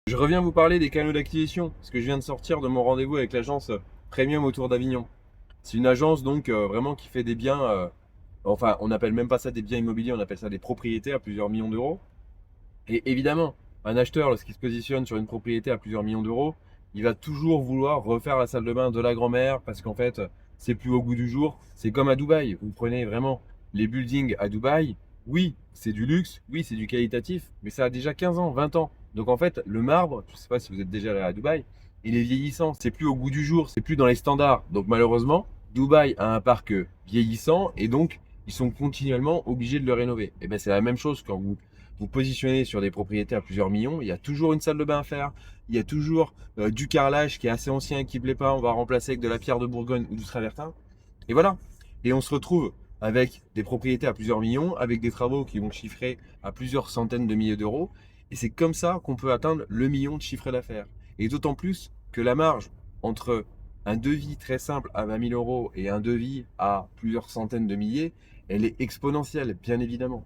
Je reviens vous parler des canaux d'acquisition, parce que je viens de sortir de mon rendez-vous avec l'agence Premium autour d'Avignon. C'est une agence donc vraiment qui fait des biens, enfin on n'appelle même pas ça des biens immobiliers, on appelle ça des propriétés à plusieurs millions d'euros. Et évidemment, un acheteur lorsqu'il se positionne sur une propriété à plusieurs millions d'euros, il va toujours vouloir refaire la salle de bain de la grand-mère parce qu'en fait c'est plus au goût du jour. C'est comme à Dubaï, vous prenez vraiment les buildings à Dubaï, oui c'est du luxe, oui c'est du qualitatif, mais ça a déjà 15 ans, 20 ans. Donc en fait, le marbre, je ne sais pas si vous êtes déjà allé à Dubaï, il est vieillissant, c'est plus au goût du jour, c'est plus dans les standards. Donc malheureusement, Dubaï a un parc vieillissant et donc ils sont continuellement obligés de le rénover. Et bien c'est la même chose quand vous positionnez sur des propriétés à plusieurs millions, il y a toujours une salle de bain à faire, il y a toujours du carrelage qui est assez ancien et qui ne plaît pas, on va remplacer avec de la pierre de Bourgogne ou du travertin. Et voilà. Et on se retrouve avec des propriétés à plusieurs millions, avec des travaux qui vont chiffrer à plusieurs centaines de milliers d'euros. Et c'est comme ça qu'on peut atteindre le million de chiffre d'affaires. Et d'autant plus que la marge entre un devis très simple à 20 000 euros et un devis à plusieurs centaines de milliers, elle est exponentielle, bien évidemment.